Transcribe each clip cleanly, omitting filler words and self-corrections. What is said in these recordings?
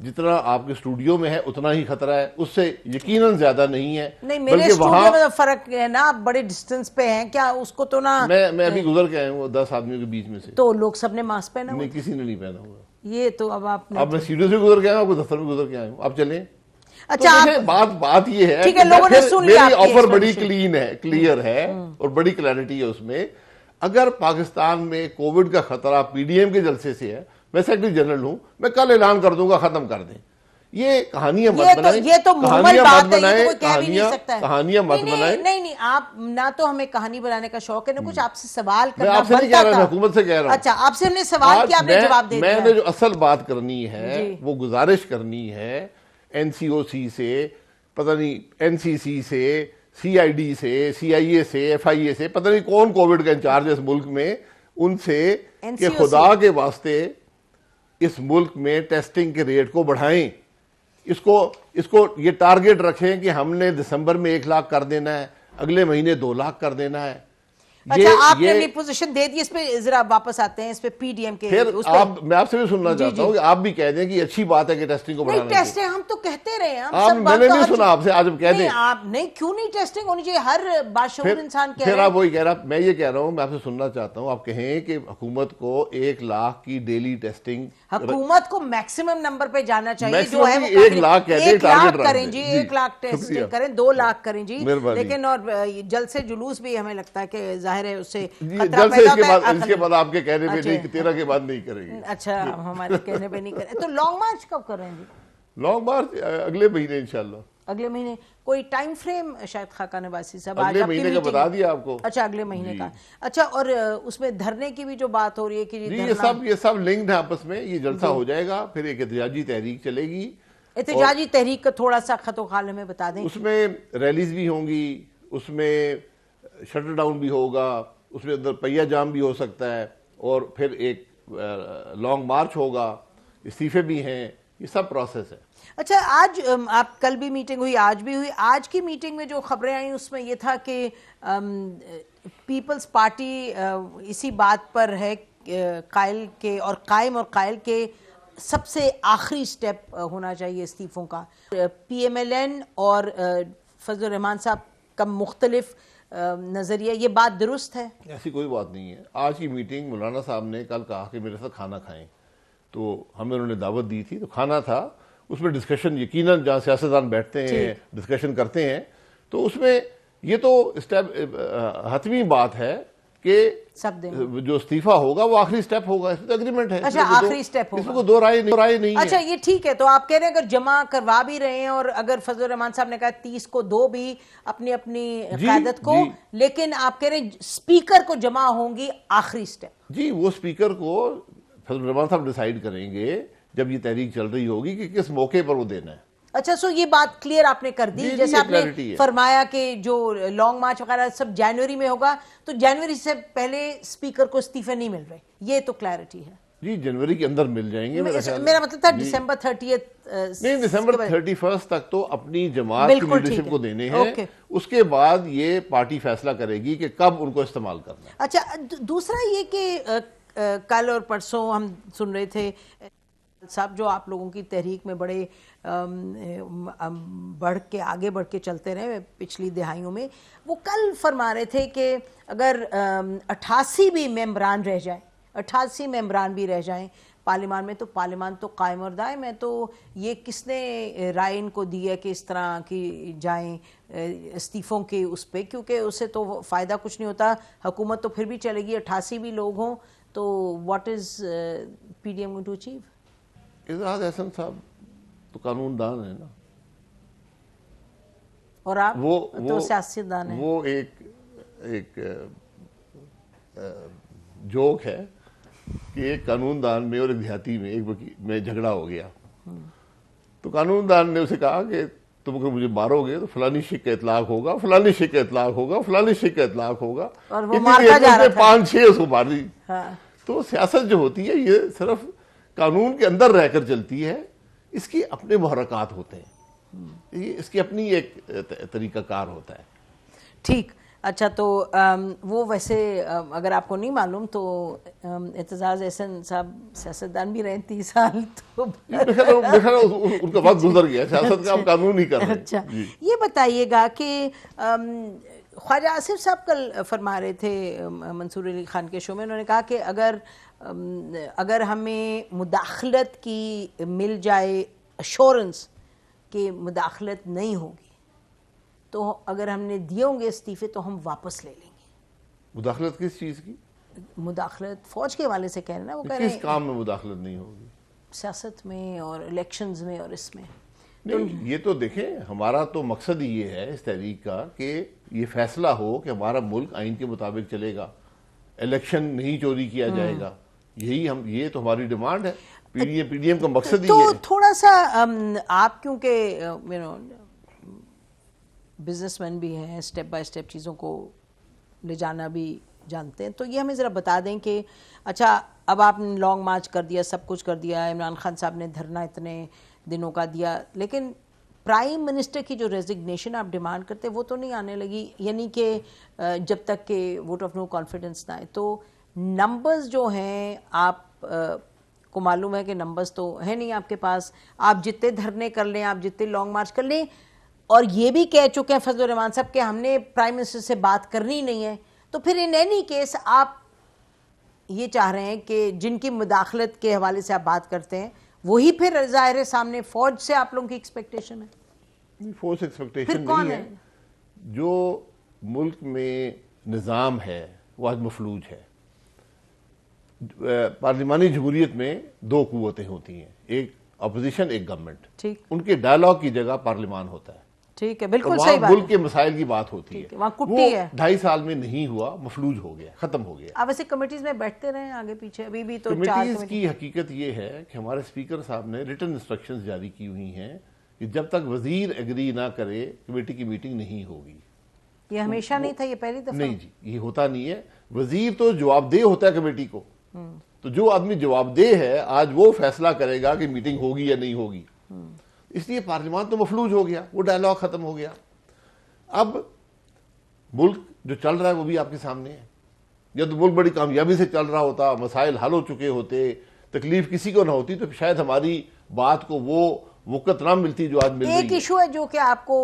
جتنا آپ کے اسٹوڈیو میں ہے اتنا ہی خطرہ ہے، اس سے یقیناً زیادہ نہیں ہے. نہیں میرے اسٹوڈیو میں فرق ہے نا، آپ بڑے ڈسٹنس پہ ہیں کیا اس کو تو نا. میں ابھی گزر کے آیا ہوں 10 آدمیوں کے بیچ میں سے، تو لوگ سب نے ماسک پہنا ہوا؟ نہیں کسی نے نہیں پہنا ہوا. یہ تو اب آپ اب میں سیڈیو سے گزر کے آیا ہوں، آپ کو دفتر میں گزر کے آیا ہوں، آپ چلیں. اچھا بات یہ ہے ٹھیک ہے، لوگوں نے سن لیا، میری آفر بڑی کلیئر ہے اور بڑی کلیئرٹی ہے اس میں. اگر پاکستان میں کووڈ کا خطرہ پی ڈی ایم کے جلسے سے ہے، میں سیکرٹری جنرل ہوں، میں کل اعلان کر دوں گا ختم کر دیں. یہ کہانیاں مت بنائیں، یہ تو محمل بات ہے، یہ تو کوئی کہہ بھی نہیں سکتا ہے. کہانیاں مت بنائیں. نہیں آپ نہ تو ہمیں کہانی بنانے کا شوق ہے، نہ کچھ آپ سے سوال میں کرنا آپ سے نہیں کہہ رہا ہوں، حکومت سے کہہ رہا ہوں. اچھا آپ سے ہم نے سوال کیا، آپ نے جواب دے دیا. میں نے جو اصل بات کرنی ہے وہ گزارش کرنی ہے این سی او سی سے، پتہ نہیں این سی سی سے، سی آئی ڈی سے، سی آئی اے سے، ایف آئی اے سے، پتہ نہیں کون کووڈ کا انچارج ہے اس ملک میں، ان سے کہ خدا کے واسطے اس ملک میں ٹیسٹنگ کے ریٹ کو بڑھائیں. اس کو یہ ٹارگٹ رکھیں کہ ہم نے دسمبر میں 1 لاکھ کر دینا ہے، اگلے مہینے 2 لاکھ کر دینا ہے. اچھا آپ نے اپنی پوزیشن دے دی، اس پہ ذرا واپس آتے ہیں، اس پہ پی ڈی ایم کے. پھر میں آپ سے بھی سننا چاہتا ہوں کہ آپ بھی کہہ دیں کہ اچھی بات ہے کہ ٹیسٹنگ کو بڑھانا چاہیے. ٹیسٹنگ ہم تو کہتے رہے ہیں، میں نے نہیں سنا آپ سے، آج ہم کہہ دیں. آپ نہیں، کیوں نہیں ٹیسٹنگ ہونی چاہیے، ہر باشعور انسان کہہ رہے ہیں. پھر آپ وہی کہہ رہا، میں یہ کہہ رہا ہوں، میں آپ سے سننا چاہتا ہوں آپ کہیں کہ حکومت کو 1 لاکھ کی ڈیلی ٹیسٹنگ، حکومت کو میکسیمم نمبر پہ جانا چاہیے جو ہے. 1 لاکھ کہتے ہیں ٹارگٹ کریں جی، 1 لاکھ ٹیسٹنگ کریں، 2 لاکھ کریں جی، لیکن اور جلد سے جلوس بھی ہمیں لگتا ہے کہ ظاہر ہے اس سے جلد سے اس کے بعد آپ کے کہنے پہ نہیں، 13 کے بعد نہیں کریں گے. اچھا ہمارے کہنے پہ نہیں کریں. تو لانگ مارچ کب کر رہے ہیں جی؟ لانگ مارچ اگلے مہینے انشاءاللہ. اگلے مہینے کوئی ٹائم فریم شاید خاقان عباسی صاحب اگلے مہینے کا بتا دیا آپ کو. اچھا اگلے مہینے کا. اچھا اور اس میں دھرنے کی بھی جو بات ہو رہی ہے کہ یہ سب لنکڈ ہے آپس میں. یہ جلسہ ہو جائے گا، پھر ایک احتجاجی تحریک چلے گی. احتجاجی تحریک کا تھوڑا سا خط و خال ہمیں بتا دیں. اس میں ریلیز بھی ہوں گی، اس میں شٹر ڈاؤن بھی ہوگا، اس میں اندر پہیہ جام بھی ہو سکتا ہے، اور پھر ایک لانگ مارچ ہوگا، استعفے بھی ہیں، یہ سب پروسیس ہے. اچھا آج آپ کل بھی میٹنگ ہوئی، آج بھی ہوئی. آج کی میٹنگ میں جو خبریں آئیں اس میں یہ تھا کہ پیپلز پارٹی اسی بات پر ہے قائل کے اور قائل کے سب سے آخری سٹیپ ہونا چاہیے استعفوں کا. پی ایم ایل این اور فضل الرحمان صاحب کا مختلف نظریہ، یہ بات درست ہے؟ ایسی کوئی بات نہیں ہے. آج کی میٹنگ مولانا صاحب نے کل کہا کہ میرے ساتھ کھانا کھائیں، تو ہمیں انہوں نے دعوت دی تھی، تو کھانا تھا، اس میں ڈسکشن یقیناً جہاں سیاستدان بیٹھتے ہیں ڈسکشن کرتے ہیں، تو اس میں یہ تو حتمی بات ہے کہ جو استعفیٰ ہوگا وہ آخری سٹیپ ہوگا. اس میں اگریمنٹ ہے. اچھا آخری سٹیپ ہوگا، اس میں کوئی دو رائے نہیں ہے. اچھا یہ ٹھیک ہے. تو آپ کہہ رہے ہیں اگر جمع کروا بھی رہے ہیں، اور اگر فضل الرحمان صاحب نے کہا 30 کو دو بھی اپنی قیادت کو، لیکن آپ کہہ رہے ہیں سپیکر کو جمع ہوں گی آخری سٹیپ. جی وہ سپیکر کو فضل الرحمان صاحب ڈیسائیڈ کریں گے جب یہ تحریک چل رہی ہوگی کہ کس موقع پر وہ دینا ہے. اچھا سو یہ بات کلیئر آپ نے کر دی. جیسے آپ نے فرمایا کہ جو لانگ مارچ وغیرہ سب جنوری میں ہوگا، تو جنوری سے پہلے سپیکر کو استعفے نہیں مل رہے، یہ تو کلیئرٹی ہے. جی جنوری کے اندر مل جائیں گے. میرا مطلب تھا ڈسمبر 30 نہیں، ڈسمبر 31 تک تو اپنی جماعت کی لیڈرشپ کو دینے ہیں. اس کے بعد یہ پارٹی فیصلہ کرے گی کہ کب ان کو استعمال کرنا ہے. اچھا دوسرا یہ کہ کل اور پرسوں ہم سن رہے تھے صاحب جو آپ لوگوں کی تحریک میں بڑے آگے بڑھ کے چلتے رہے پچھلی دہائیوں میں، وہ کل فرما رہے تھے کہ اگر 88 بھی ممبران رہ جائیں، 88 ممبران بھی رہ جائیں پارلیمان میں، تو پارلیمان تو قائم اور دائم ہے. تو یہ کس نے رائے ان کو دی ہے کہ اس طرح کی جائیں استعفوں کے اس پہ؟ کیونکہ اس سے تو فائدہ کچھ نہیں ہوتا، حکومت تو پھر بھی چلے گی، 88 بھی لوگ ہوں. تو what is P D M going to achieve? Aizaz Ahsan صاحب تو قانون دان ہے نا، اور آپ تو سیاستدان ہیں. وہ ایک جوک ہے کہ ایک قانون دان میں اور ایک دیہاتی میں ایک وکیل میں جھگڑا ہو گیا، تو قانون دان نے اسے کہا کہ تم اگر مجھے مارو گے تو فلانی شک کا اطلاق ہوگا، فلانی شک کا اطلاق ہوگا، فلانی شک کا اطلاق ہوگا، اور وہ مارتا جا رہا تھا. 5-6 اس کو مار دی. تو سیاست جو ہوتی ہے یہ صرف قانون کے اندر رہ کر چلتی ہے، اس کی اپنے محرکات ہوتے ہیں، اس کی اپنی ایک طریقہ کار ہوتا ہے. ٹھیک. اچھا تو وہ ویسے اگر آپ کو نہیں معلوم تو اعتزاز احسن صاحب سیاستدان بھی رہے 30 سال تو ان کا وقت گزر گیا، سیاست کا اب قانون نہیں کر رہے. اچھا یہ بتائیے گا کہ خواجہ آصف صاحب کل فرما رہے تھے منصور علی خان کے شو میں، انہوں نے کہا کہ اگر ہمیں مداخلت کی مل جائے ایشورنس کہ مداخلت نہیں ہوگی تو اگر ہم نے دیے ہوں گے استعفے تو ہم واپس لے لیں گے. مداخلت کس چیز کی؟ مداخلت فوج کے حوالے سے کہہ رہے ہیں نا، وہ کہہ رہے ہیں کس کام میں مداخلت نہیں ہوگی؟ سیاست میں اور الیکشنز میں اور اس میں. نہیں یہ تو دیکھیں ہمارا تو مقصد یہ ہے اس تحریک کا کہ یہ فیصلہ ہو کہ ہمارا ملک آئین کے مطابق چلے گا، الیکشن نہیں چوری کیا جائے گا، یہ تو ہماری ڈیمانڈ ہے. پی ڈی ایم کا مقصد تو یہ ہے. تھوڑا سا آپ کیونکہ بزنس مین بھی ہیں، اسٹیپ بائی اسٹیپ چیزوں کو لے جانا بھی جانتے ہیں، تو یہ ہمیں ذرا بتا دیں کہ اچھا اب آپ نے لانگ مارچ کر دیا، سب کچھ کر دیا، عمران خان صاحب نے دھرنا اتنے دنوں کا دیا، لیکن پرائم منسٹر کی جو ریزگنیشن آپ ڈیمانڈ کرتے وہ تو نہیں آنے لگی، یعنی کہ جب تک کہ ووٹ آف نو کانفیڈنس نہ آئے. تو نمبرز جو ہیں آپ کو معلوم ہے کہ نمبرز تو ہے نہیں آپ کے پاس، آپ جتنے دھرنے کر لیں، آپ جتنے لانگ مارچ کر لیں، اور یہ بھی کہہ چکے ہیں فضل الرحمان صاحب کہ ہم نے پرائم منسٹر سے بات کرنی نہیں ہے، تو پھر ان اینی کیس آپ یہ چاہ رہے ہیں کہ جن کی مداخلت کے حوالے سے آپ بات کرتے ہیں وہی پھر ظاہر ہے سامنے فوج سے آپ لوگوں کی ایکسپیکٹیشن ہے. فوج سے ایکسپیکٹیشن نہیں ہے. جو ملک میں نظام ہے وہ آج مفلوج ہے. پارلیمانی جمہوریت میں دو قوتیں ہوتی ہیں، ایک اپوزیشن ایک گورنمنٹ. ٹھیک، ان کے ڈائلاگ کی جگہ پارلیمان ہوتا ہے. ٹھیک ہے، بالکل وہاں صحیح بات ملک کے مسائل کی بات ہوتی ہے. وہاں وہ کٹی ہے. 2.5 سال میں نہیں ہوا، مفلوج ہو گیا، ختم ہو گیا. آپ ویسے کمیٹیز میں بیٹھتے رہے آگے پیچھے، ابھی بھی تو 4 کمیٹیز کی حقیقت یہ ہے کہ ہمارے اسپیکر صاحب نے ریٹن انسٹرکشنز جاری کی ہوئی ہیں کہ جب تک وزیر ایگری نہ کرے کمیٹی کی میٹنگ نہیں ہوگی. یہ ہمیشہ نہیں تھا، یہ پہلی دفعہ؟ نہیں جی، یہ ہوتا نہیں ہے. وزیر تو جواب دہ ہوتا ہے کمیٹی کو، تو جو آدمی جواب دہ ہے آج وہ فیصلہ کرے گا کہ میٹنگ ہوگی یا نہیں ہوگی. اس لیے پارلیمان تو مفلوج ہو گیا، وہ ڈائلاگ ختم ہو گیا. اب ملک جو چل رہا ہے وہ بھی آپ کے سامنے ہے. جب ملک بڑی کامیابی سے چل رہا ہوتا، مسائل حل ہو چکے ہوتے، تکلیف کسی کو نہ ہوتی، تو شاید ہماری بات کو وہ وقت نہ ملتی جو آج مل رہی ہے. ایک ایشو ہے جو کہ آپ کو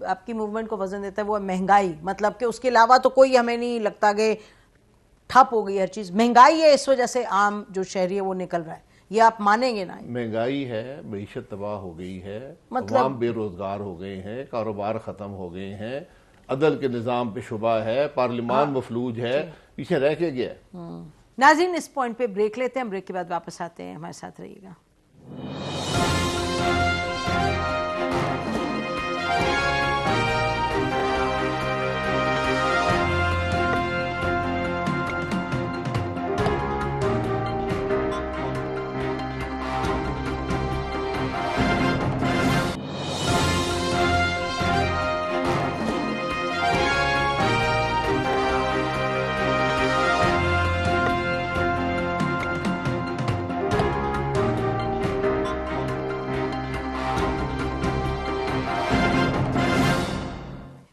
آپ کی موومنٹ کو وزن دیتا ہے، وہ ہے مہنگائی. مطلب کہ اس کے علاوہ تو کوئی ہمیں نہیں لگتا کہ ٹھپ ہو گئی ہر چیز. مہنگائی ہے، اس وجہ سے عام جو شہری ہے وہ نکل رہا ہے، یہ آپ مانیں گے نا؟ مہنگائی ہے، معیشت تباہ ہو گئی ہے، عوام بے روزگار ہو گئے ہیں، کاروبار ختم ہو گئے ہیں، عدل کے نظام پہ شبہ ہے، پارلیمان مفلوج ہے، پیچھے رہ کے گیا. ناظرین اس پوائنٹ پہ بریک لیتے ہیں، بریک کے بعد واپس آتے ہیں، ہمارے ساتھ رہیے گا.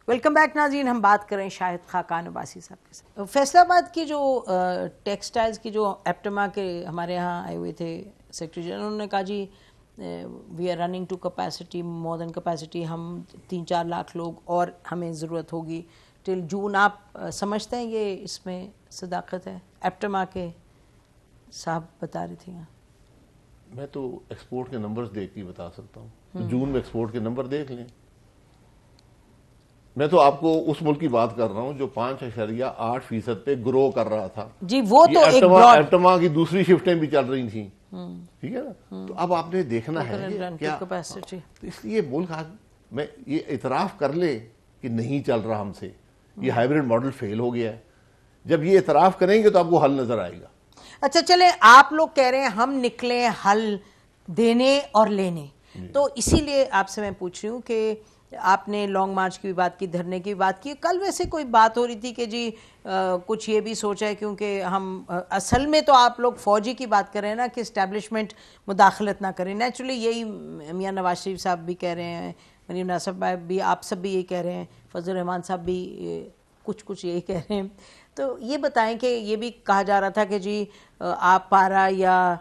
ویلکم بیک ناظرین. ہم بات کریں شاہد خاقان عباسی صاحب کے ساتھ. فیصل آباد کی جو ٹیکسٹائلز کی جو ایپٹما کے ہمارے ہاں آئے ہوئے تھے سیکرٹری جنرل، انہوں نے کہا جی we are running to capacity, more than capacity, ہم 3-4 لاکھ لوگ اور ہمیں ضرورت ہوگی ٹل جون. آپ سمجھتے ہیں یہ اس میں صداقت ہے؟ ایپٹما کے صاحب بتا رہی تھیں. میں تو ایکسپورٹ کے نمبرز دیکھ کے بتا سکتا ہوں. جون میں ایکسپورٹ کے نمبر دیکھ لیں. میں تو آپ کو اس ملک کی بات کر رہا ہوں جو 5.8% پہ گرو کر رہا تھا. جی وہ تو ایپٹما کی دوسری شفٹیں بھی چل رہی تھیں، ٹھیک ہے نا. تو اب آپ نے دیکھنا ہے کیا، اس لیے ملک آج میں یہ اعتراف کر لے کہ نہیں چل رہا ہم سے، یہ ہائیبریڈ ماڈل فیل ہو گیا ہے. جب یہ اعتراف کریں گے تو آپ کو حل نظر آئے گا. اچھا چلیں، آپ لوگ کہہ رہے ہیں ہم نکلیں حل دینے اور لینے، تو اسی لیے آپ سے میں پوچھ رہی ہوں کہ آپ نے لانگ مارچ کی بھی بات کی، دھرنے کی بھی بات کی. کل ویسے کوئی بات ہو رہی تھی کہ جی کچھ یہ بھی سوچا ہے، کیونکہ ہم اصل میں تو آپ لوگ فوجی کی بات کر رہے ہیں نا کہ اسٹیبلشمنٹ مداخلت نہ کریں. نیچرلی یہی میاں نواز شریف صاحب بھی کہہ رہے ہیں، مریم ناصر صاحب بھی، آپ سب بھی یہی کہہ رہے ہیں، فضل الرحمان صاحب بھی کچھ یہی کہہ رہے ہیں. تو یہ بتائیں کہ یہ بھی کہا جا رہا تھا کہ جی آپ پارا یا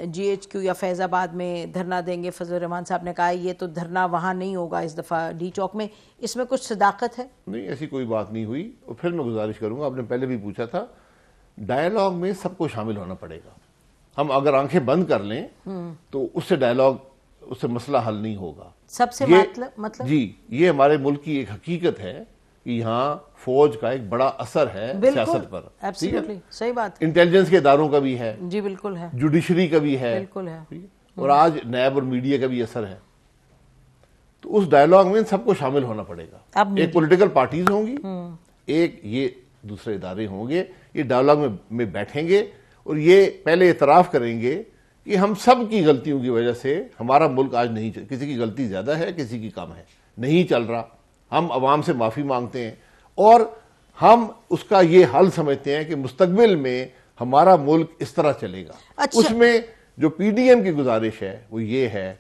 جی ایچ کیو یا فیض آباد میں دھرنا دیں گے. فضل الرحمان صاحب نے کہا یہ تو دھرنا وہاں نہیں ہوگا اس دفعہ ڈی چوک میں. اس میں کچھ صداقت ہے؟ نہیں، ایسی کوئی بات نہیں ہوئی. اور پھر میں گزارش کروں گا، آپ نے پہلے بھی پوچھا تھا، ڈائیلاگ میں سب کو شامل ہونا پڑے گا. ہم اگر آنکھیں بند کر لیں تو اس سے ڈائیلاگ، اس سے مسئلہ حل نہیں ہوگا. سب سے مطلب جی، یہ ہمارے ملک کی ایک حقیقت ہے کہ یہاں فوج کا ایک بڑا اثر ہے سیاست پر. ایبسلیوٹلی صحیح بات. انٹیلیجنس کے اداروں کا بھی ہے، جی بالکل ہے، جوڈیشری کا بھی ہے، بالکل ہے، اور آج نیب اور میڈیا کا بھی اثر ہے. تو اس ڈائیلاگ میں سب کو شامل ہونا پڑے گا. ایک پولیٹیکل پارٹیز ہوں گی، ایک یہ دوسرے ادارے ہوں گے. یہ ڈائیلاگ میں بیٹھیں گے اور یہ پہلے اعتراف کریں گے کہ ہم سب کی غلطیوں کی وجہ سے ہمارا ملک آج نہیں چل، کسی کی غلطی زیادہ ہے، کسی کی کم ہے، نہیں چل رہا. ہم عوام سے معافی مانگتے ہیں اور ہم اس کا یہ حل سمجھتے ہیں کہ مستقبل میں ہمارا ملک اس طرح چلے گا. اس میں جو پی ڈی ایم کی گزارش ہے وہ یہ ہے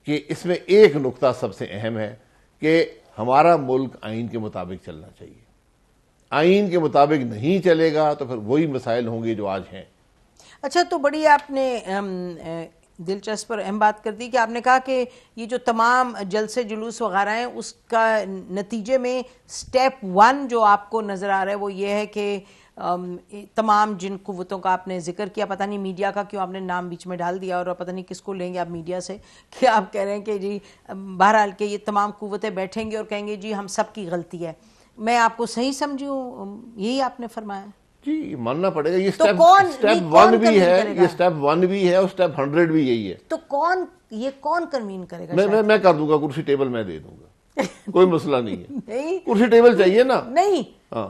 کہ اس میں ایک نقطہ سب سے اہم ہے کہ ہمارا ملک آئین کے مطابق چلنا چاہیے. آئین کے مطابق نہیں چلے گا تو پھر وہی مسائل ہوں گے جو آج ہیں. اچھا، تو بڑی آپ نے دلچسپ اور اہم بات کر دی کہ آپ نے کہا کہ یہ جو تمام جلسے جلوس وغیرہ ہیں اس کا نتیجے میں سٹیپ 1 جو آپ کو نظر آ رہا ہے وہ یہ ہے کہ تمام جن قوتوں کا آپ نے ذکر کیا، پتہ نہیں میڈیا کا کیوں آپ نے نام بیچ میں ڈال دیا اور پتہ نہیں کس کو لیں گے آپ میڈیا سے، کہ آپ کہہ رہے ہیں کہ جی بہرحال کہ یہ تمام قوتیں بیٹھیں گے اور کہیں گے جی ہم سب کی غلطی ہے. میں آپ کو صحیح سمجھی ہوں، یہی آپ نے فرمایا؟ جی ماننا پڑے گا. یہ سٹیپ 1 بھی ہے، یہ سٹیپ 1 بھی ہے اور سٹیپ 100 بھی یہی ہے. تو کون کنوین کرے گا؟ میں کر دوں گا، کرسی ٹیبل میں دے دوں گا، کوئی مسئلہ نہیں ہے. کرسی ٹیبل چاہیے نا. نہیں،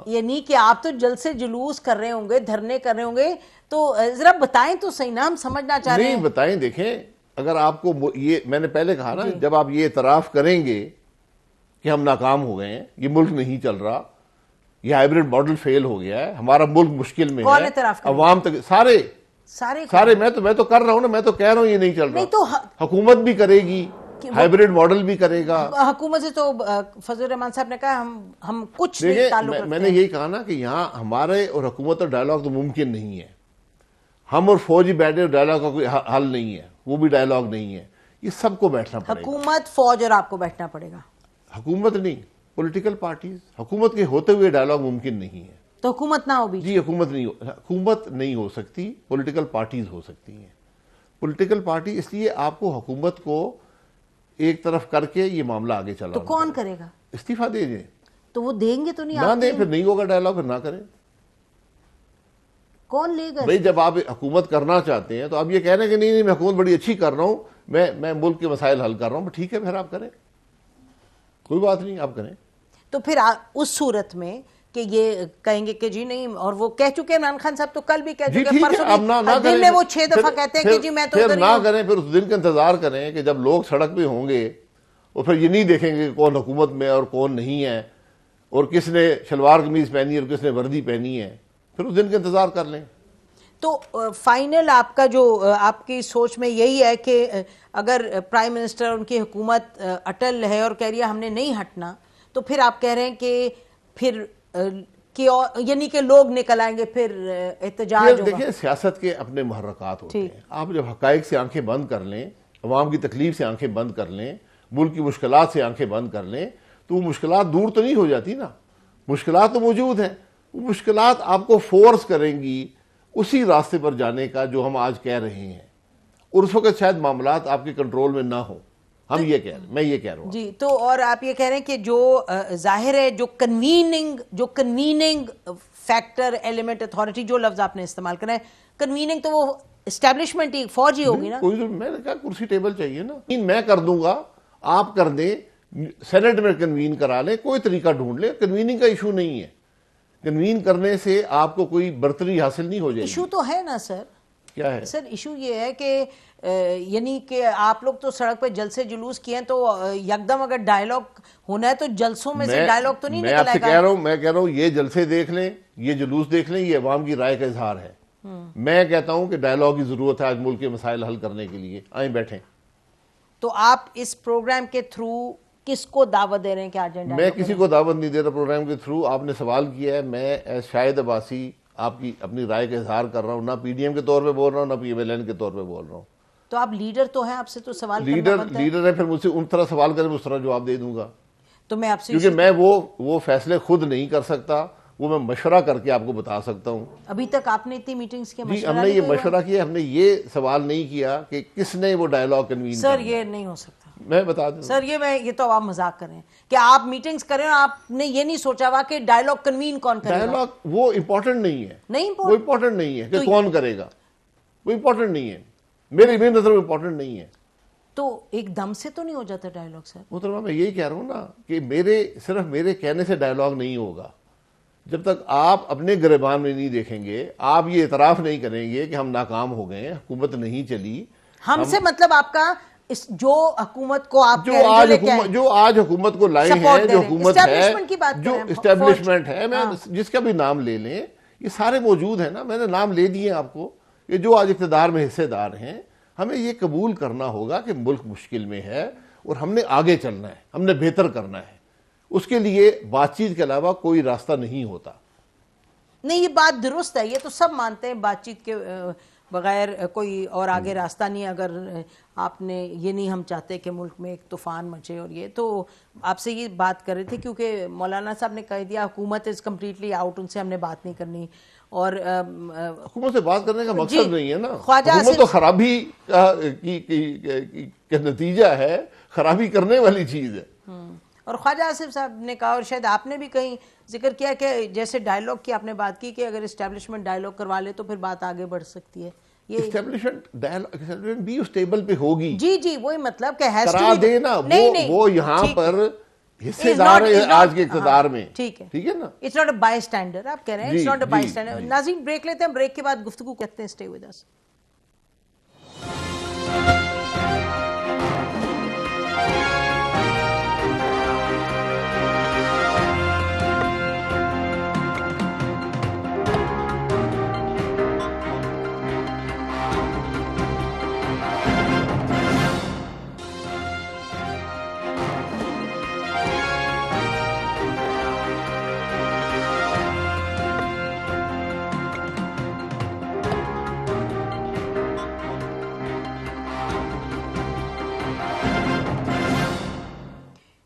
یہ نہیں کہ آپ تو جلسے جلوس کر رہے ہوں گے، دھرنے کر رہے ہوں گے، تو ذرا بتائیں تو صحیح نا، ہم سمجھنا چاہ رہے ہیں. نہیں بتائیں، دیکھیں اگر آپ کو یہ میں نے پہلے کہا نا، جب آپ یہ اعتراف کریں گے کہ ہم ناکام ہو گئے ہیں، یہ ملک نہیں چل رہا، یہ ہائیبریڈ ماڈل فیل ہو گیا ہے، ہمارا ملک مشکل میں ہے، عوام تک سارے میں تو کر رہا ہوں نا، میں تو کہہ رہا ہوں یہ نہیں چل رہا. حکومت بھی کرے گی، ہائیبریڈ ماڈل بھی کرے گا. حکومت سے تو فضل الرحمان صاحب نے کہا ہم کچھ نہیں تعلق رکھتے ہیں. میں نے یہی کہا نا کہ یہاں ہمارے اور حکومت اور ڈائیلاگ تو ممکن نہیں ہے. ہم اور فوجی بیٹھے اور ڈائیلاگ کا کوئی حل نہیں ہے، وہ بھی ڈائیلاگ نہیں ہے. یہ سب کو بیٹھنا پڑے گا. حکومت، فوج اور آپ کو بیٹھنا پڑے گا. حکومت نہیں، پولیٹیکل پارٹیز. حکومت کے ہوتے ہوئے ڈائیلاگ ممکن نہیں ہے. تو حکومت نہ ہو بھی؟ جی حکومت نہیں ہو سکتی، پولیٹیکل پارٹیز ہو سکتی ہیں. پولیٹیکل پارٹی اس لیے آپ کو حکومت کو ایک طرف کر کے یہ معاملہ آگے چلا. تو کون کرے گا؟ استعفیٰ دے دیں. تو وہ دیں گے تو نہیں؟ نہ دیں، پھر نہیں ہوگا ڈائیلاگ، پھر نہ کریں. کون لے گا؟ بھئی جب آپ حکومت کرنا چاہتے ہیں تو آپ یہ کہہ رہے ہیں کہ نہیں میں حکومت بڑی اچھی کر رہا ہوں، میں ملک کے مسائل حل کر رہا ہوں، ٹھیک ہے پھر آپ کریں، کوئی بات نہیں، آپ کریں. تو پھر اس صورت میں کہ یہ کہیں گے کہ جی نہیں، اور وہ کہہ چکے عمران خان صاحب تو کل بھی کہہ چکے، پرسوں دن میں وہ 6 دفعہ کہتے ہیں کہ جی میں تو ادھر ہی ہوں. نہ کریں، پھر اس دن کا انتظار کریں کہ جب لوگ سڑک پہ ہوں گے اور پھر یہ نہیں دیکھیں گے کون حکومت میں اور کون نہیں ہے، اور کس نے شلوار قمیض پہنی ہے اور کس نے وردی پہنی ہے، پھر اس دن کا انتظار کر لیں. تو فائنل آپ کا جو آپ کی سوچ میں یہی ہے کہ اگر پرائم منسٹر ان کی حکومت اٹل ہے اور کہہ رہی ہے ہم نے نہیں ہٹنا، تو پھر آپ کہہ رہے ہیں کہ پھر یعنی کہ لوگ نکل آئیں گے، پھر احتجاج ہوگا. دیکھیں سیاست کے اپنے محرکات ہوتے ہیں. آپ جب حقائق سے آنکھیں بند کر لیں، عوام کی تکلیف سے آنکھیں بند کر لیں، ملک کی مشکلات سے آنکھیں بند کر لیں، تو وہ مشکلات دور تو نہیں ہو جاتی نا. مشکلات تو موجود ہیں، وہ مشکلات آپ کو فورس کریں گی اسی راستے پر جانے کا جو ہم آج کہہ رہے ہیں، اور اس وقت شاید معاملات آپ کے کنٹرول میں نہ ہوں. میں یہ کہہ رہا ہوں. جی، تو اور آپ یہ کہہ رہے ہیں کہ جو ظاہر ہے جو کنویننگ فیکٹر، ایلیمنٹ، اتھارٹی، جو لفظ آپ نے استعمال کرا ہے، کنویننگ تو وہ اسٹیبلشمنٹ ہی، فوج ہی ہوگی نا. میں نے کہا کرسی ٹیبل چاہیے نا. میں کر دوں گا، آپ کر دیں، سینٹ میں کنوین کرا لیں، کوئی طریقہ ڈھونڈ لیں. کنویننگ کا ایشو نہیں ہے. کنوین کرنے سے آپ کو کوئی برتری حاصل نہیں ہو جائے گی. ایشو تو ہے نا سر. کیا ہے سر؟ ایشو یہ ہے کہ یعنی کہ آپ لوگ تو سڑک پہ جلسے جلوس کیے ہیں، تو یکدم اگر ڈائیلاگ ہونا ہے تو جلسوں میں سے ڈائیلاگ تو نہیں نکل آئے گا. میں آپ سے کہہ رہا ہوں یہ جلسے دیکھ لیں، یہ جلوس دیکھ لیں، یہ عوام کی رائے کا اظہار ہے. میں کہتا ہوں کہ ڈائیلاگ کی ضرورت ہے آج ملک کے مسائل حل کرنے کے لیے. آئیں بیٹھیں. تو آپ اس پروگرام کے تھرو کس کو دعوت دے رہے ہیں کہ آ جائیں؟ میں کسی کو دعوت نہیں دے رہا پروگرام کے تھرو. آپ نے سوال کیا ہے, میں شاہد عباسی آپ کی اپنی رائے کا اظہار کر رہا ہوں, نہ پی ڈی ایم کے طور پہ بول رہا ہوں, نہ پی ایم ایل این کے طور پہ بول رہا ہوں. تو آپ لیڈر تو ہیں, آپ سے تو سوال کرنا بنتا ہے. لیڈر ہے, پھر مجھ سے ان طرح سوال کریں اس طرح جواب دے دوں گا. تو میں آپ سے کیونکہ میں وہ فیصلے خود نہیں کر سکتا, وہ میں مشورہ کر کے آپ کو بتا سکتا ہوں. ابھی تک آپ نے اتنی میٹنگز کے جی, ہم نے یہ مشورہ کیا, ہم نے یہ سوال نہیں کیا کہ کس نے وہ ڈائیلاگ کنوین کیا. سر یہ نہیں ہو سکتا. میں بتا دوں سر یہ تو آپ مذاق کر رہے ہیں کہ آپ میٹنگز کریں اور آپ نے یہ نہیں سوچا ہوا کہ ڈائیلاگ کنوین کون کرے گا. ڈائیلاگ وہ امپورٹنٹ نہیں ہے, وہ امپورٹنٹ نہیں ہے کہ کون کرے گا, وہ امپورٹنٹ نہیں ہے, میری نظر میں امپورٹنٹ نہیں ہے. تو ایک دم سے تو نہیں ہو جاتا ڈائیلاگ سر؟ محترمہ میں یہی کہہ رہا ہوں نا کہ صرف میرے کہنے سے ڈائیلاگ نہیں ہوگا. جب تک آپ اپنے گریبان میں نہیں دیکھیں گے, آپ یہ اعتراف نہیں کریں گے کہ ہم ناکام ہو گئے, حکومت نہیں چلی. ہم سے مطلب آپ کا جو حکومت کو آپ جو آج حکومت کو لائے ہیں, جو حکومت ہے, جو اسٹیبلشمنٹ ہے, میں جس کا بھی نام لے لیں, یہ سارے موجود ہیں نا, میں نے نام لے دیے آپ کو, کہ جو آج اقتدار میں حصے دار ہیں. ہمیں یہ قبول کرنا ہوگا کہ ملک مشکل میں ہے اور ہم نے آگے چلنا ہے, ہم نے بہتر کرنا ہے. اس کے لیے بات چیت کے علاوہ کوئی راستہ نہیں ہوتا. نہیں, یہ بات درست ہے, یہ تو سب مانتے ہیں, بات چیت کے بغیر کوئی اور آگے راستہ نہیں. اگر آپ نے یہ نہیں ہم چاہتے کہ ملک میں ایک طوفان مچے, اور یہ تو آپ سے یہ بات کر رہے تھے کیونکہ مولانا صاحب نے کہہ دیا حکومت از کمپلیٹلی آؤٹ, ان سے ہم نے بات نہیں کرنی. اور حکومت سے بات کرنے کا مقصد نہیں ہے نا, حکومت تو خرابی کا نتیجہ ہے, خرابی کرنے والی چیز ہے. اور خواجہ آصف صاحب نے کہا, اور شاید آپ نے بھی کہیں ذکر کیا کہ جیسے ڈائیلاگ کی آپ نے بات کی کہ اگر اسٹیبلشمنٹ ڈائیلاگ کروا لے تو پھر بات آگے بڑھ سکتی ہے. یہ اسٹیبلشمنٹ بھی اس ٹیبل پہ ہوگی. جی وہی مطلب کہ کرا دے نا, وہ یہاں پر حصے دار ہے آج کے اقتدار میں. ٹھیک ہے نا, اٹس ناٹ اے بائی اسٹینڈر, آپ کہہ رہے ہیں اٹس ناٹ اے بائی اسٹینڈر. ناظرین بریک لیتے ہیں, بریک کے بعد گفتگو کرتے ہیں. Stay with us.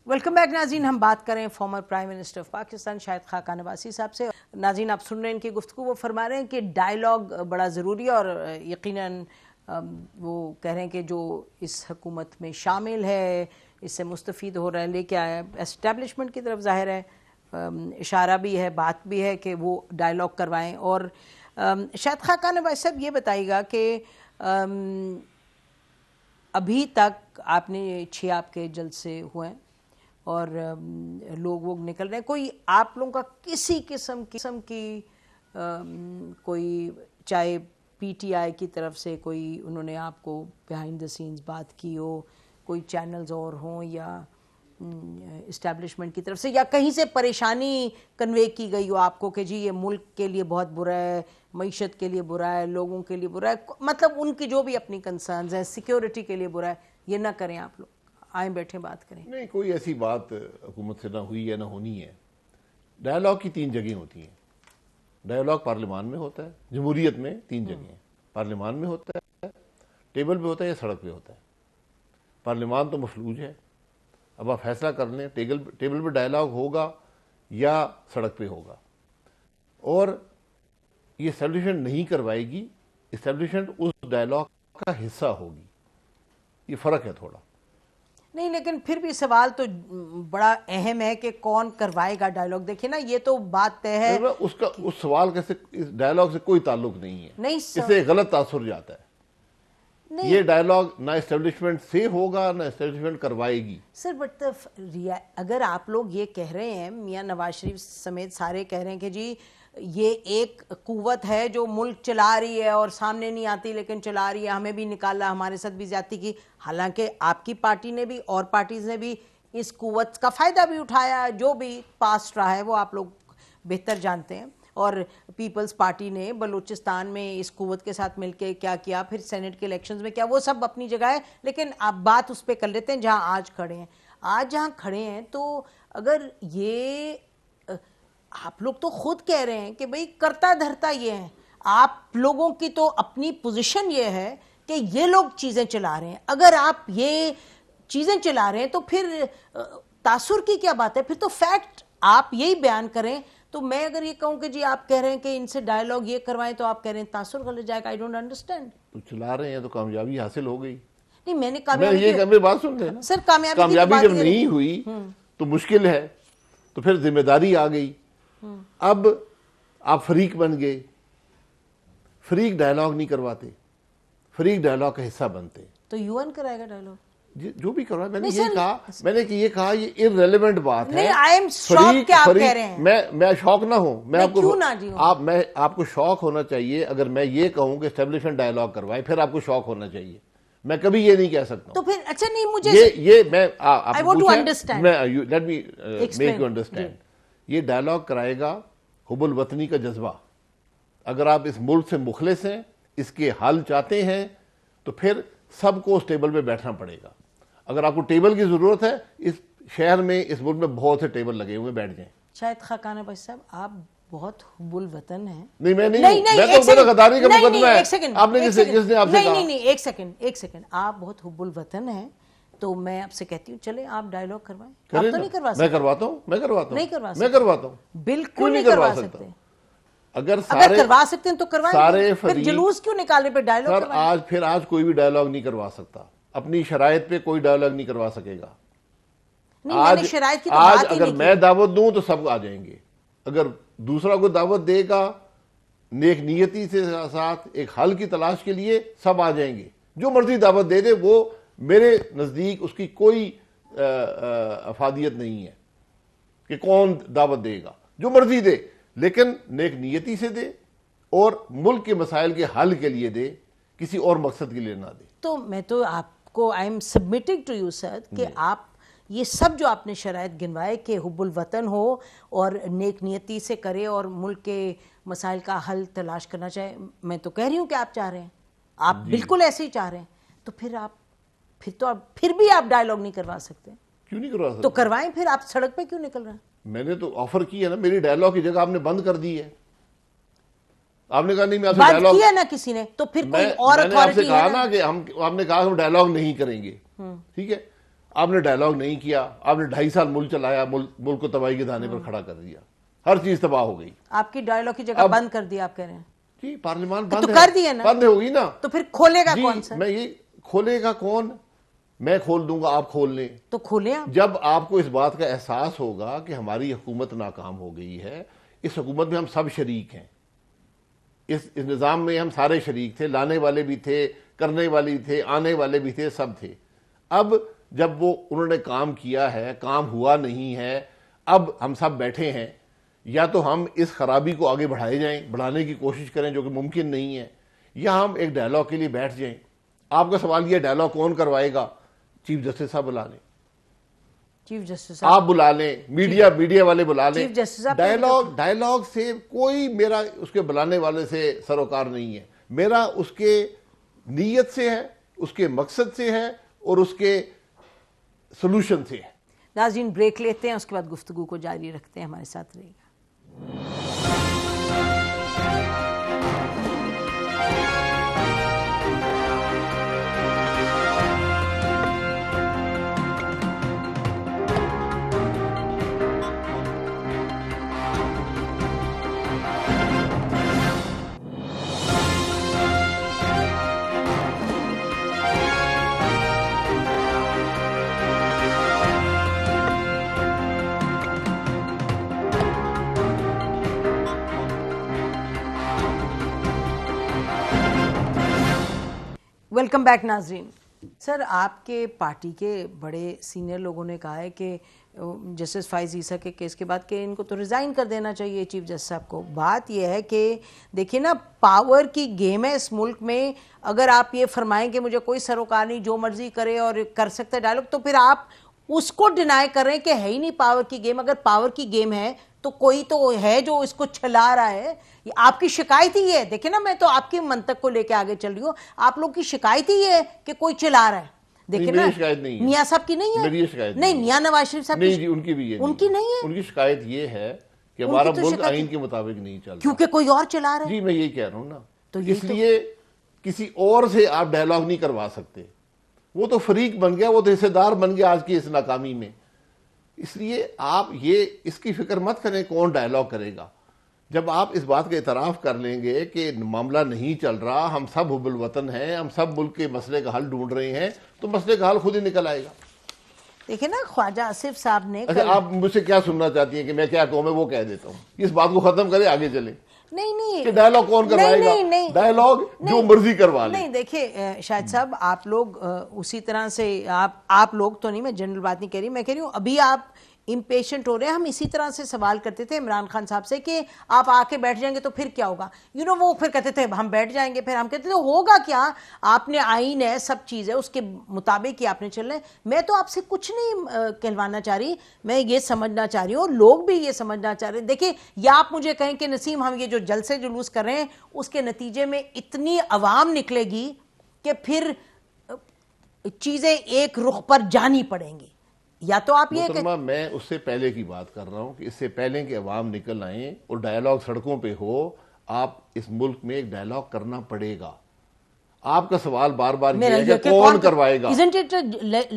Welcome back ناظرین. ہم بات کریں former prime minister of Pakistan Shahid Khaqan Abbasi Sahib سے. ناظرین آپ سن رہے ہیں ان کی گفتگو, وہ فرما رہے ہیں کہ ڈائیلاگ بڑا ضروری ہے, اور یقیناً وہ کہہ رہے ہیں کہ جو اس حکومت میں شامل ہے اس سے مستفید ہو رہا ہے, لے کے آیا ہے اسٹیبلشمنٹ کی طرف, ظاہر ہے اشارہ بھی ہے, بات بھی ہے کہ وہ ڈائیلاگ کروائیں. اور شاہد خاقان عباسی صاحب یہ بتائیے گا کہ ابھی تک آپ نے 6 آپ کے جلسے ہوئے ہیں اور لوگ نکل رہے ہیں, کوئی آپ لوگوں کا کسی قسم کی کوئی چاہے پی ٹی آئی کی طرف سے کوئی انہوں نے آپ کو بیہائنڈ دا سینز بات کی ہو, کوئی چینلز اور ہوں, یا اسٹیبلشمنٹ کی طرف سے, یا کہیں سے پریشانی کنوے کی گئی ہو آپ کو کہ جی یہ ملک کے لیے بہت برا ہے, معیشت کے لیے برا ہے, لوگوں کے لیے برا ہے, مطلب ان کی جو بھی اپنی کنسرنز ہیں, سیکیورٹی کے لیے برا ہے, یہ نہ کریں آپ لوگ, آئیں بیٹھیں بات کریں؟ نہیں, کوئی ایسی بات حکومت سے نہ ہوئی ہے نہ ہونی ہے. ڈائیلاگ کی 3 جگہیں ہوتی ہیں. ڈائیلاگ پارلیمان میں ہوتا ہے, جمہوریت میں 3 جگہیں ہیں, پارلیمان میں ہوتا ہے, ٹیبل پہ ہوتا ہے, یا سڑک پہ ہوتا ہے. پارلیمان تو مفلوج ہے, اب آپ فیصلہ کر لیں ٹیبل پہ ڈائیلاگ ہوگا یا سڑک پہ ہوگا. اور یہ اسٹیبلشمنٹ نہیں کروائے گی, اسٹیبلشمنٹ اس ڈائیلاگ کا حصہ ہوگی. یہ فرق ہے تھوڑا. نہیں, لیکن پھر بھی سوال تو بڑا اہم ہے کہ کون کروائے گا ڈائیلاگ. دیکھیں نا, یہ تو بات طے ہے, اس سوال کا ڈائیلاگ سے کوئی تعلق نہیں ہے, اس سے غلط تاثر جاتا ہے. یہ ڈائیلاگ نہ اسٹیبلشمنٹ سے ہوگا نہ اسٹیبلشمنٹ کروائے گی. سر بٹ اگر آپ لوگ یہ کہہ رہے ہیں, میاں نواز شریف سمیت سارے کہہ رہے ہیں کہ جی یہ ایک قوت ہے جو ملک چلا رہی ہے اور سامنے نہیں آتی لیکن چلا رہی ہے, ہمیں بھی نکالا, ہمارے ساتھ بھی زیادتی کی, حالانکہ آپ کی پارٹی نے بھی اور پارٹیز نے بھی اس قوت کا فائدہ بھی اٹھایا, جو بھی پاسٹ رہا ہے وہ آپ لوگ بہتر جانتے ہیں. اور پیپلز پارٹی نے بلوچستان میں اس قوت کے ساتھ مل کے کیا کیا, پھر سینٹ کے الیکشنز میں کیا, وہ سب اپنی جگہ ہے, لیکن آپ بات اس پہ کر لیتے ہیں جہاں آج کھڑے ہیں. آج جہاں کھڑے ہیں تو اگر یہ آپ لوگ تو خود کہہ رہے ہیں کہ بھئی کرتا دھرتا یہ ہے, آپ لوگوں کی تو اپنی پوزیشن یہ ہے کہ یہ لوگ چیزیں چلا رہے ہیں. اگر آپ یہ چیزیں چلا رہے ہیں تو پھر تاثر کی کیا بات ہے؟ پھر تو فیکٹ آپ یہی بیان کریں. تو میں اگر یہ کہوں کہ جی آپ کہہ رہے ہیں کہ ان سے ڈائیلاگ یہ کروائیں تو آپ کہہ رہے ہیں تاثر غلط جائے گا. I don't understand. تو چلا رہے ہیں تو کامیابی حاصل ہو گئی. نہیں میں نے یہ بات سن رہے ہیں سر, کامیابی جب نہیں ہوئی تو مشکل ہے, تو پھر ذمہ داری آ گئی. اب آپ فریق بن گئے, فریق ڈائیلاگ نہیں کرواتے, فریق ڈائیلاگ کا حصہ بنتے. تو یو این کرائے گا ڈائیلاگ جو بھی کروا. میں نے یہ کہا یہ irrelevant بات ہے. نہیں, آئی ایم شاک کہ آپ کہہ رہے ہیں. میں شوق نہ ہوں, میں آپ کو شوق ہونا چاہیے. اگر میں یہ کہوں کہ اسٹیبلشمنٹ ڈائیلاگ کروائے پھر آپ کو شوق ہونا چاہیے. میں کبھی یہ نہیں کہہ سکتا. تو پھر اچھا نہیں, مجھے یہ میں I want to understand. let me make you understand. یہ ڈائیلاگ کرائے گا حب الوطنی کا جذبہ. اگر آپ اس ملک سے مخلص ہیں, اس کے حل چاہتے ہیں, تو پھر سب کو اس ٹیبل پہ بیٹھنا پڑے گا. اگر آپ کو ٹیبل کی ضرورت ہے, اس شہر میں اس ملک میں بہت سے ٹیبل لگے ہوئے, بیٹھ جائیں. شاید خاقان بھائی صاحب آپ بہت حب الوطن ہیں. نہیں میں نہیں, میں تو میرا غداری کا مقدمہ ہے. آپ نے جس نے آپ سے کہا. نہیں ایک سیکنڈ, آپ بہت حب الوطن ہیں تو میں آپ سے کہتی ہوں چلے آپ ڈائیلاگ کروائیں. آپ تو نہیں کروا سکتے. میں کرواتا ہوں. نہیں کرواتا ہوں. بالکل نہیں کروا سکتے. اگر کروا سکتے ہیں تو کروائیں. پھر جلوس کیوں نکالنے پہ ڈائیلاگ کروائیں. آج کوئی بھی ڈائیلاگ نہیں کروا سکتا. اپنی شرائط پہ کوئی ڈائیلاگ نہیں کروا سکے گا. آج اگر میں دعوت دوں تو سب آ جائیں گے. اگر دوسرا کو دعوت دے گا نیک نیتی سے ساتھ ایک حل کی تلاش کے لیے, سب آ جائیں گے. جو مرضی دعوت دے دے, وہ میرے نزدیک اس کی کوئی افادیت نہیں ہے کہ کون دعوت دے گا. جو مرضی دے, لیکن نیک نیتی سے دے اور ملک کے مسائل کے حل کے لیے دے, کسی اور مقصد کے لیے نہ دے. تو میں تو آپ کو I am submitting to you sir کہ آپ یہ سب جو آپ نے شرائط گنوائے کہ حب الوطن ہو اور نیک نیتی سے کرے اور ملک کے مسائل کا حل تلاش کرنا چاہے, میں تو کہہ رہی ہوں کہ آپ چاہ رہے ہیں, آپ بالکل ایسے ہی چاہ رہے ہیں. تو پھر بھی آپ ڈائیلاگ نہیں کروا سکتے. کیوں نہیں کروا سکتے؟ تو کروائیں. پھر آپ سڑک پہ کیوں نکل رہے ہیں؟ میں نے تو آفر کی ہے نا, میری ڈائیلاگ کی جگہ آپ نے بند کر دی ہے. آپ نے کہا نہیں میں آپ سے ڈائیلاگ بند کیا نا کسی نے, تو پھر کوئی اور اتھارٹی ہے. میں نے آپ سے کہا نا کہ آپ نے کہا ہم ڈائیلاگ نہیں کریں گے, ٹھیک ہے. آپ نے ڈائیلاگ نہیں کیا, آپ نے 2.5 سال ملک چلایا, ملک کو تباہی کے دانے پر کھڑا کر دیا, ہر چیز تباہ ہو گئی. آپ کی ڈائیلاگ کی جگہ بند کر دیا آپ کہہ رہے ہیں. جی پارلیمان تو کر دیا نا, بند ہوگی نا. تو پھر کھولے گا کون سا؟ میں یہ کھولے گا کون؟ میں کھول دوں گا, آپ کھول لیں. تو کھولیں آپ. جب آپ کو اس بات کا احساس ہوگا کہ ہماری حکومت ناکام ہو گئی ہے, اس حکومت میں ہم سب شریک ہیں, اس نظام میں ہم سارے شریک تھے, لانے والے بھی تھے, کرنے والے تھے, آنے والے بھی تھے, سب تھے. اب جب انہوں نے کام کیا ہے, کام ہوا نہیں ہے, اب ہم سب بیٹھے ہیں, یا تو ہم اس خرابی کو آگے بڑھانے کی کوشش کریں جو کہ ممکن نہیں ہے, یا ہم ایک ڈائیلاگ کے لیے بیٹھ جائیں. آپ کا سوال یہ ڈائیلاگ کون کروائے گا؟ چیف جسٹس صاحب بلا لیں, چیف جسٹس آپ بلا لیں, میڈیا والے بلا لیں. چیف جسٹس ڈائیلاگ سے کوئی میرا اس کے بلانے والے سے سروکار نہیں ہے. میرا اس کے نیت سے ہے, اس کے مقصد سے ہے, اور اس کے سلوشن سے ہے. ناظرین بریک لیتے ہیں, اس کے بعد گفتگو کو جاری رکھتے ہیں. ہمارے ساتھ رہیے گا. ویلکم بیک ناظرین. سر آپ کے پارٹی کے بڑے سینئر لوگوں نے کہا ہے کہ جسٹس فائز عیسیٰ کے کیس کے بعد کہ ان کو تو ریزائن کر دینا چاہیے چیف جسٹس صاحب کو. بات یہ ہے کہ دیکھیں نا, پاور کی گیم ہے اس ملک میں. اگر آپ یہ فرمائیں کہ مجھے کوئی سروکار نہیں, جو مرضی کرے اور کر سکتا ہے ڈائیلاگ, تو پھر آپ اس کو ڈینائی کر رہے ہیں کہ ہے ہی نہیں پاور کی گیم. اگر پاور کی گیم ہے تو کوئی تو ہے جو اس کو چھلا رہا ہے. آپ کی شکایت ہی ہے, دیکھیں نا, میں تو آپ کی منطق کو لے کے آگے چل رہی ہوں. آپ لوگ کی شکایت ہی ہے کہ کوئی چلا رہا ہے. دیکھیں نا, میری شکایت نہیں ہے, میاں صاحب کی نہیں ہے, میری یہ شکایت نہیں میاں نواز شریف صاحب نہیں جی, ان کی بھی یہ ان کی نہیں ہے, ان کی شکایت یہ ہے کہ ہمارا ملک آئین کے مطابق نہیں چل رہا, کیونکہ کوئی اور چلا رہا ہے. جی میں یہی کہہ رہا ہوں نا, تو اس لیے کسی اور سے آپ ڈائیلاگ نہیں کروا سکتے, وہ تو فریق بن گیا, وہ تو حصے دار بن گیا آج کی اس ناکامی میں. اس لیے آپ یہ اس کی فکر مت کریں کون ڈائیلاگ کرے گا. جب آپ اس بات کا اعتراف کر لیں گے کہ معاملہ نہیں چل رہا, ہم سب حب الوطن ہیں, ہم سب ملک کے مسئلے کا حل ڈھونڈ رہے ہیں, تو مسئلے کا حل خود ہی نکل آئے گا. دیکھیں نا خواجہ آصف صاحب نے, اچھا آپ مجھ سے کیا سننا چاہتی ہیں کہ میں کیا کہوں, میں وہ کہہ دیتا ہوں, اس بات کو ختم کریں, آگے چلیں. نہیں کہ ڈائیلاگ کون کروائے گا, ڈائیلاگ جو مرضی کروا لیں. نہیں دیکھیں شاہد صاحب, آپ لوگ اسی طرح سے آپ لوگ تو نہیں, میں جنرل بات نہیں کہہ رہی, میں کہہ رہی ہوں ابھی آپ امپیشنٹ ہو رہے ہیں. ہم اسی طرح سے سوال کرتے تھے عمران خان صاحب سے کہ آپ آ کے بیٹھ جائیں گے تو پھر کیا ہوگا, وہ پھر کہتے تھے ہم بیٹھ جائیں گے, پھر ہم کہتے تھے ہوگا کیا, آپ نے آئین ہے, سب چیز ہے, اس کے مطابق ہی آپ نے چلنا ہے. میں تو آپ سے کچھ نہیں کہلوانا چاہ رہی, میں یہ سمجھنا چاہ رہی ہوں, اور لوگ بھی یہ سمجھنا چاہ رہے ہیں. دیکھیں, یا آپ مجھے کہیں کہ نسیم ہم یہ جو جلسے جلوس کر رہے ہیں اس کے نتیجے میں اتنی عوام نکلے گی کہ پھر چیزیں ایک رخ پر جانی پڑیں گی, یا تو آپ یہ محترمہ میں اس سے پہلے کی بات کر رہا ہوں کہ اس سے پہلے کہ عوام نکل آئیں اور ڈائیلاگ سڑکوں پہ ہو, آپ اس ملک میں ایک ڈائیلاگ کرنا پڑے گا. آپ کا سوال بار بار یہ ہے کہ کون کروائے گا. Isn't it a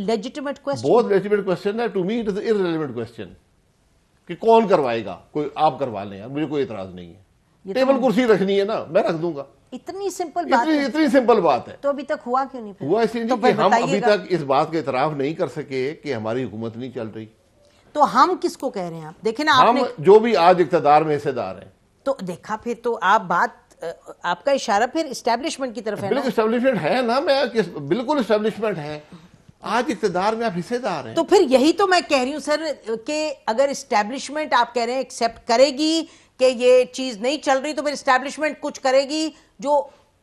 legitimate question? بہت لیجیٹمیٹ کوسچن ہے, to me it is irrelevant question کہ کون کروائے گا. کوئی آپ کروا لیں یار, مجھے کوئی اعتراض نہیں ہے. ٹیبل کرسی رکھنی ہے نا, میں رکھ دوں گا. اتنی سمپل بات ہے, اتنی سمپل بات ہے. تو ابھی تک ہوا کیوں نہیں پھر؟ ہوا اس لیے کہ ہم ابھی تک اس بات کا اعتراف نہیں کر سکے کہ ہماری حکومت نہیں چل رہی. تو ہم کس کو کہہ رہے ہیں؟ آپ دیکھیں نا, ہم جو بھی آج اقتدار میں حصے دار ہیں. تو دیکھا پھر تو آپ بات, آپ کا اشارہ پھر اسٹیبلشمنٹ کی طرف ہے نا. بالکل اسٹیبلشمنٹ ہے نا, میں بالکل اسٹیبلشمنٹ ہے. آج اقتدار میں آپ حصے دار ہیں. تو پھر یہی تو میں کہہ رہی ہوں سر کہ اگر اسٹیبلشمنٹ آپ کہہ رہے ہیں ایکسیپٹ کرے گی کہ یہ چیز نہیں چل رہی, تو پھر اسٹیبلشمنٹ کچھ کرے گی جو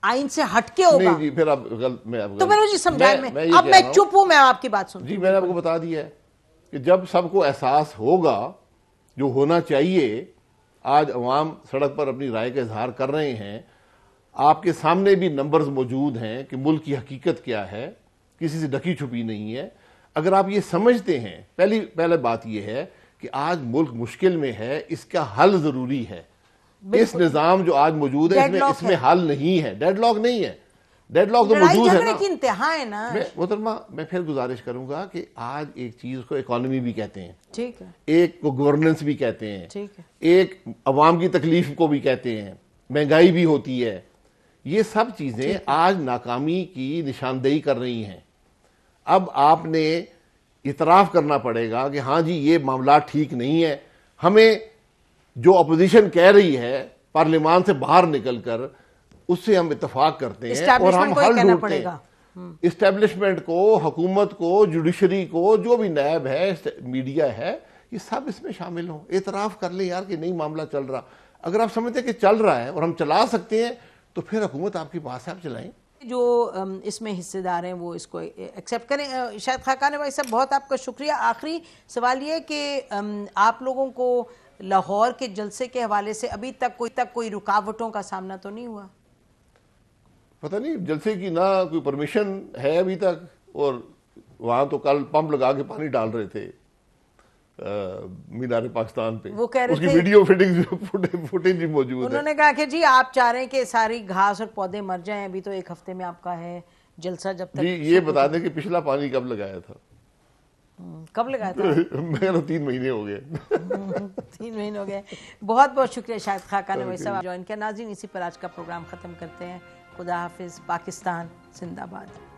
آئین سے ہٹ کے ہوگا. نہیں جی, پھر تو پھر مجھے سمجھائیں, اب میں چپ ہوں, میں آپ کی بات سنوں. جی میں نے آپ کو بتا دیا ہے کہ جب سب کو احساس ہوگا جو ہونا چاہیے, آج عوام سڑک پر اپنی رائے کا اظہار کر رہے ہیں, آپ کے سامنے بھی نمبرز موجود ہیں کہ ملک کی حقیقت کیا ہے, کسی سے ڈھکی چھپی نہیں ہے. اگر آپ یہ سمجھتے ہیں, پہلے بات یہ ہے کہ آج ملک مشکل میں ہے, اس کا حل ضروری ہے. اس نظام جو آج موجود ہے اس میں حل نہیں ہے, ڈیڈ لاک نہیں ہے. ڈیڈ لاک تو موجود ہے نا, کی انتہا ہے نا. محترمہ میں پھر گزارش کروں گا کہ آج ایک چیز کو اکانومی بھی کہتے ہیں, ٹھیک ہے, ایک کو گورننس بھی کہتے ہیں, ٹھیک ہے, ایک عوام کی تکلیف کو بھی کہتے ہیں, مہنگائی بھی ہوتی ہے. یہ سب چیزیں آج ناکامی کی نشاندہی کر رہی ہیں. اب آپ نے اعتراف کرنا پڑے گا کہ ہاں جی یہ معاملات ٹھیک نہیں ہے. ہمیں جو اپوزیشن کہہ رہی ہے پارلیمان سے باہر نکل کر, اس سے ہم اتفاق کرتے ہیں اور ہم حل ڈھونڈتے ہیں. اسٹیبلشمنٹ کو, حکومت کو, جوڈیشری کو, جو بھی نائب ہے, میڈیا ہے, یہ سب اس میں شامل ہوں. اعتراف کر لیں یار کہ نہیں معاملہ چل رہا. اگر آپ سمجھتے ہیں کہ چل رہا ہے اور ہم چلا سکتے ہیں تو پھر حکومت آپ کے پاس ہے, آپ چلائیں. جو اس میں حصے دار ہیں وہ اس کو ایکسیپٹ کریں. شاید خاقان بھائی صاحب بہت آپ کا شکریہ. آخری سوال یہ کہ آپ لوگوں کو لاہور کے جلسے کے حوالے سے ابھی تک کوئی رکاوٹوں کا سامنا تو نہیں ہوا؟ پتہ نہیں, جلسے کی نہ کوئی پرمیشن ہے ابھی تک, اور وہاں تو کل پمپ لگا کے پانی ڈال رہے تھے مینار پاکستان پہ, وہ کہہ رہے اس کی ویڈیو فوٹیج بھی موجود ہے. انہوں نے کہا کہ جی آپ چاہ رہے ہیں کہ ساری گھاس اور پودے مر جائیں, ابھی تو 1 ہفتے میں آپ کا ہے جلسہ. جب تک جی یہ بتا دیں کہ پچھلا پانی کب لگایا تھا؟ کب لگایا تھا؟ میں 3 مہینے ہو گئے. 3 مہینے ہو گئے. بہت بہت شکریہ شاہد خاقان بھائی صاحب جوائن کیا. ناظرین اسی پر آج کا پروگرام ختم کرتے ہیں. خدا حافظ. پاکستان زندہ باد.